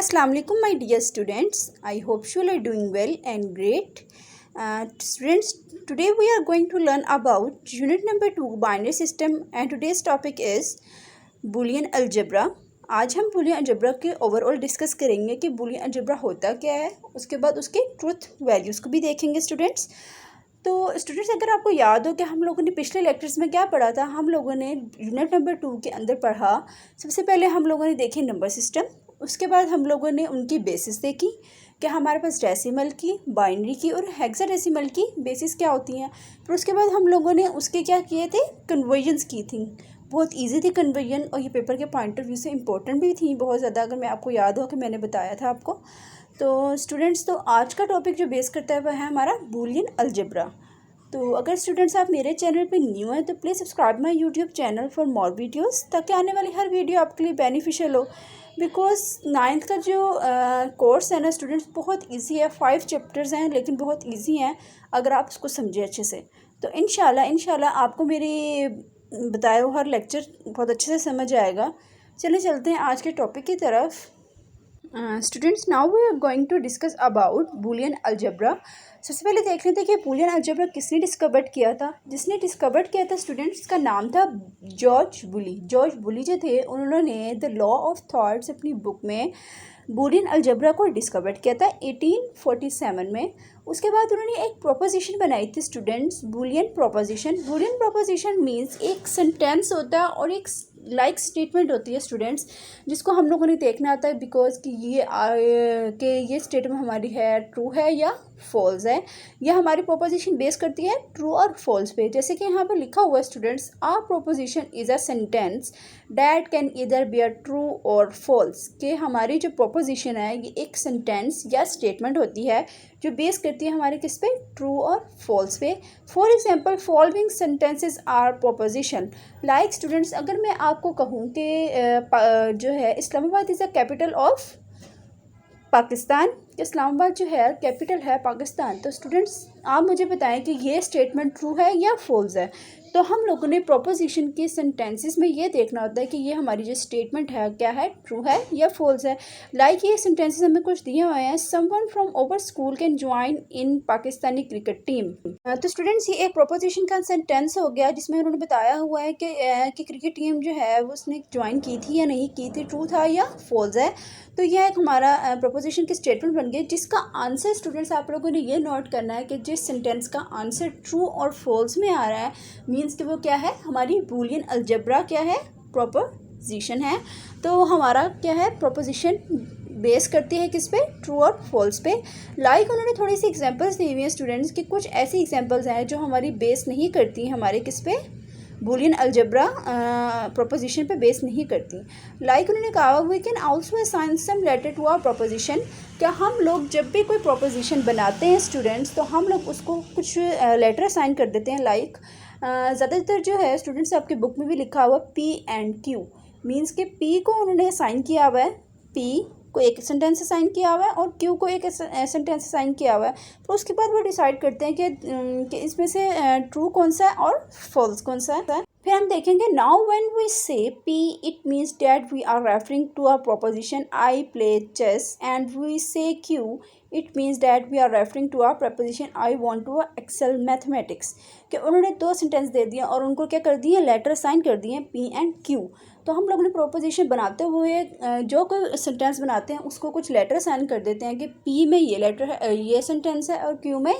Assalamu alaikum my dear students. I hope you are doing well and great. Students, today we are going to learn about unit number 2 binary system and today's topic is Boolean algebra. आज हम Boolean algebra के overall discuss करेंगे कि Boolean algebra होता क्या है, उसके बाद उसके ट्रूथ वैल्यूज़ को भी देखेंगे स्टूडेंट्स। तो स्टूडेंट्स, अगर आपको याद हो कि हम लोगों ने पिछले लेक्चर्स में क्या पढ़ा था, हम लोगों ने यूनिट नंबर 2 के अंदर पढ़ा। सबसे पहले हम लोगों ने देखी नंबर सिस्टम, उसके बाद हम लोगों ने उनकी बेसिस देखी कि हमारे पास डेसिमल की, बाइनरी की और हेक्साडेसिमल की बेसिस क्या होती हैं। फिर उसके बाद हम लोगों ने उसके क्या किए थे, कन्वर्जन्स की थी। बहुत इजी थी कन्वर्जन और ये पेपर के पॉइंट ऑफ व्यू से इंपॉर्टेंट भी थी बहुत ज़्यादा, अगर मैं आपको याद हो कि मैंने बताया था आपको। तो स्टूडेंट्स, तो आज का टॉपिक जो बेस करता है वह है हमारा बूलियन अलजेब्रा। तो अगर स्टूडेंट्स आप मेरे चैनल पे न्यू हैं तो please subscribe my YouTube channel for more videos, ताकि आने वाली हर वीडियो आपके लिए बेनिफिशियल हो। बिकॉज 9th का जो कोर्स है ना स्टूडेंट्स, बहुत इजी है। 5 चैप्टर्स हैं लेकिन बहुत इजी हैं अगर आप उसको समझें अच्छे से। तो इंशाल्लाह आपको मेरी बताया हुआ हर लेक्चर बहुत अच्छे से समझ आएगा। चलिए चलते हैं आज के टॉपिक की तरफ। Students, now we are going to discuss about Boolean algebra. सबसे पहले देख लेते हैं कि बूलियन अलजेब्रा किसने डिस्कवर किया था। जिसने डिस्कवर किया था स्टूडेंट्स, का नाम था जॉर्ज बुली। जॉर्ज बुली जो थे, उन्होंने द लॉ ऑफ थॉट्स अपनी बुक में बूलियन अलजेब्रा को डिस्कवर किया था 1847 में। उसके बाद उन्होंने एक प्रोपोजिशन बनाई थी students, Boolean proposition. Boolean proposition means एक सेंटेंस होता है और एक लाइक स्टेटमेंट होती है स्टूडेंट्स, जिसको हम लोगों ने देखना आता है बिकॉज कि ये स्टेटमेंट हमारी है ट्रू है या फॉल्स है। यह हमारी प्रोपोजिशन बेस करती है ट्रू और फॉल्स पे। जैसे कि यहाँ पे लिखा हुआ है students, a proposition is a sentence that can either be a true और फॉल्स। कि हमारी जो प्रोपोजिशन है ये एक सेंटेंस या स्टेटमेंट होती है जो बेस करती है हमारे किस पे, ट्रू और फॉल्स पे। For example, following sentences are proposition. Like students, अगर मैं आपको कहूँ कि जो है Islamabad is the capital of Pakistan, Islamabad जो है कैपिटल है पाकिस्तान, तो स्टूडेंट्स आप मुझे बताएं कि ये स्टेटमेंट ट्रू है या फॉल्स है। तो हम लोगों ने प्रोपोजिशन के सेंटेंसेस में ये देखना होता है कि ये हमारी जो स्टेटमेंट है क्या है, ट्रू है या फॉल्स है। लाइक ये सेंटेंसेस हमें कुछ दिए हुए हैं, someone from over school can join in Pakistani cricket team. तो स्टूडेंट्स, ये एक प्रोपोजिशन का सेंटेंस हो गया जिसमें उन्होंने बताया हुआ है कि क्रिकेट टीम जो है वो उसने ज्वाइन की थी या नहीं की थी, ट्रू था या फॉल्स है। तो यह एक हमारा प्रोपोजिशन की स्टेटमेंट बन गई, जिसका आंसर स्टूडेंट्स आप लोगों ने ये नोट करना है कि जिस सेंटेंस का आंसर ट्रू और फॉल्स में आ रहा है मीन्स कि वो क्या है, हमारी बूलियन अलजेब्रा क्या है, प्रोपोजिशन है। तो हमारा क्या है, प्रोपोजिशन बेस करती है किस पे, ट्रू और फॉल्स पे। लाइक उन्होंने थोड़ी सी एग्जांपल्स दी हुई हैं स्टूडेंट्स कि कुछ ऐसी एग्जांपल्स हैं जो हमारी बेस नहीं करती हमारे किस पे, बूलियन अलजेब्रा प्रोपोजिशन पे बेस नहीं करती। लाइक उन्होंने कहा we can also assign some letter to our proposition. क्या हम लोग जब भी कोई प्रोपोजिशन बनाते हैं स्टूडेंट्स, तो हम लोग उसको कुछ लेटर असाइन कर देते हैं। लाइक ज़्यादातर जो है स्टूडेंट्स आपके बुक में भी लिखा हुआ पी एंड क्यू, मीन्स के पी को उन्होंने असाइन किया हुआ है, पी को एक सेंटेंस असाइन किया हुआ है और क्यू को एक सेंटेंस असाइन किया हुआ है। तो उसके बाद वो डिसाइड करते हैं कि इसमें से ट्रू कौन सा है और फॉल्स कौन सा है। फिर हम देखेंगे, now when we say P it means that we are referring to a proposition I play chess, and we say Q it means that we are referring to a proposition I want to excel mathematics. कि उन्होंने 2 sentence दे दिया और उनको क्या कर दिए, letter assign कर दिए पी एंड क्यू। तो हम लोग ने प्रोपोजिशन बनाते हुए जो कोई सेंटेंस बनाते हैं उसको कुछ लेटर असाइन कर देते हैं कि पी में ये लेटर है, ये सेंटेंस है और क्यू में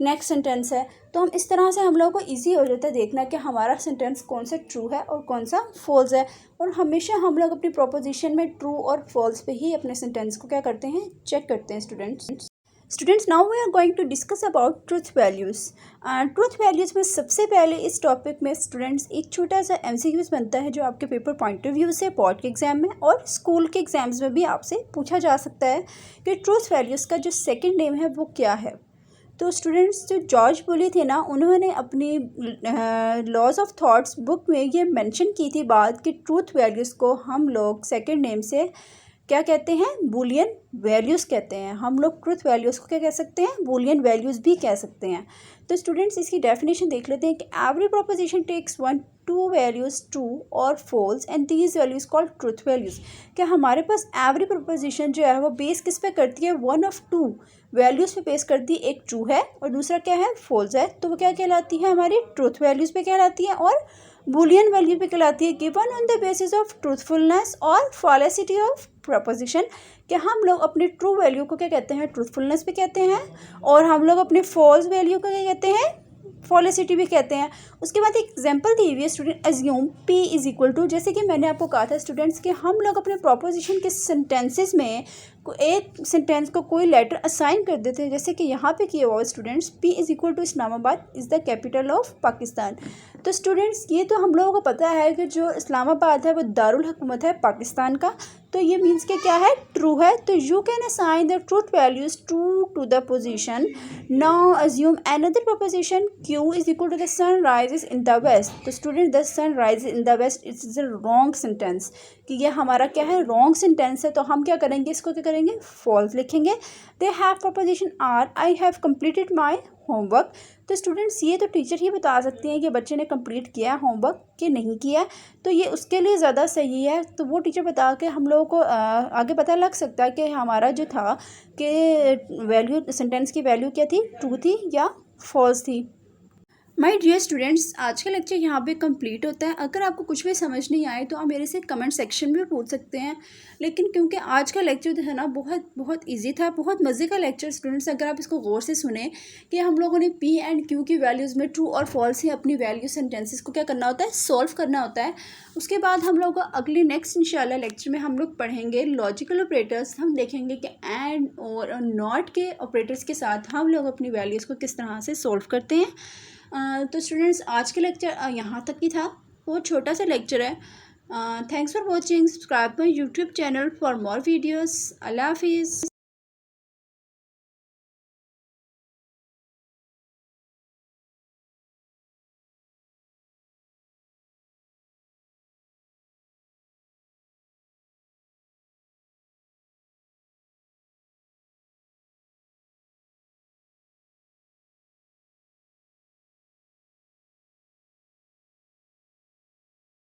नेक्स्ट सेंटेंस है। तो हम इस तरह से हम लोगों को इजी हो जाता है देखना कि हमारा सेंटेंस कौन सा ट्रू है और कौन सा फॉल्स है। और हमेशा हम लोग अपनी प्रोपोजिशन में ट्रू और फॉल्स पे ही अपने सेंटेंस को क्या करते हैं, चेक करते हैं students. Now we are going to discuss about truth values. Truth values में सबसे पहले इस टॉपिक में स्टूडेंट्स एक छोटा सा MCQs बनता है जो आपके पेपर पॉइंट ऑफ व्यू से बोर्ड के एग्ज़ाम में और स्कूल के एग्ज़ाम्स में भी आपसे पूछा जा सकता है कि ट्रूथ वैल्यूज़ का जो सेकेंड नेम है वो क्या है। तो स्टूडेंट्स, जो जॉर्ज बुली थे ना, उन्होंने अपनी लॉज ऑफ थॉट्स बुक में ये मेंशन की थी बात कि ट्रूथ वैल्यूज़ को हम लोग सेकंड नेम से क्या कहते हैं, बूलियन वैल्यूज़ कहते हैं। हम लोग ट्रुथ वैल्यूज़ को क्या कह सकते हैं, बूलियन वैल्यूज़ भी कह सकते हैं। तो स्टूडेंट्स इसकी डेफिनेशन देख लेते हैं कि every proposition takes one two values true और false and these values called truth values. क्या हमारे पास एवरी प्रोपोजिशन जो है वो बेस किस पे करती है, वन ऑफ टू वैल्यूज़ पे बेस करती है, एक ट्रू है और दूसरा क्या है, फॉल्स है। तो वो क्या कहलाती है, हमारी ट्रुथ वैल्यूज़ पे कहलाती है और बूलियन वैल्यू पे कहलाती है, given on the basis of truthfulness और फॉलेसिटी ऑफ प्रपोजिशन। कि हम लोग अपनी ट्रू वैल्यू को क्या कहते हैं, ट्रूथफुलनेस भी कहते हैं और हम लोग अपने फॉल्स वैल्यू को क्या कहते हैं, फॉलेसिटी भी कहते हैं। उसके बाद एक एग्जांपल दी हुई है student, assume p is equal to, जैसे कि मैंने आपको कहा था स्टूडेंट्स कि हम लोग अपने प्रोपोजिशन के सेंटेंसेस में एक सेंटेंस को कोई लेटर असाइन कर देते हैं, जैसे कि यहाँ पे किया हुआ है students, p is equal to Islamabad is the capital of Pakistan. तो स्टूडेंट्स ये तो हम लोगों को पता है कि जो इस्लामाबाद है वो दारुल हुकूमत है पाकिस्तान का, तो ये मीन्स के क्या है, ट्रू है। तो you can assign the truth values true to the position. Now assume another proposition q is equal to the sun rises in the west. तो student the sun rises in the west it's a wrong sentence, कि ये हमारा क्या है, wrong sentence है। तो हम क्या करेंगे, इसको क्या करेंगे, फॉल्स लिखेंगे। They have proposition are, I have completed my homework. तो स्टूडेंट्स ये तो टीचर ही बता सकते हैं कि बच्चे ने कंप्लीट किया होमवर्क कि नहीं किया, तो ये उसके लिए ज़्यादा सही है। तो वो टीचर बता के हम लोगों को आगे पता लग सकता है कि हमारा जो था कि वैल्यू, सेंटेंस की वैल्यू क्या थी, ट्रू थी या फॉल्स थी। माय डियर स्टूडेंट्स, आज का लेक्चर यहाँ पे कंप्लीट होता है। अगर आपको कुछ भी समझ नहीं आए तो आप मेरे से कमेंट सेक्शन में पूछ सकते हैं, लेकिन क्योंकि आज का लेक्चर जो है ना बहुत बहुत इजी था, बहुत मज़े का लेक्चर स्टूडेंट्स, अगर आप इसको गौर से सुने कि हम लोगों ने पी एंड क्यू की वैल्यूज़ में ट्रू और फॉल्स ही अपनी वैल्यू सेंटेंसेस को क्या करना होता है, सॉल्व करना होता है। उसके बाद हम लोग अगले नेक्स्ट इंशाल्लाह लेक्चर में हम लोग पढ़ेंगे लॉजिकल ऑपरेटर्स। हम देखेंगे कि एंड और नॉट के ऑपरेटर्स के साथ हम लोग अपनी वैल्यूज़ को किस तरह से सॉल्व करते हैं। तो स्टूडेंट्स आज के लेक्चर यहाँ तक ही था, बहुत छोटा सा लेक्चर है। Thanks for watching, subscribe my YouTube channel for more videos. अल्लाह हाफिज़।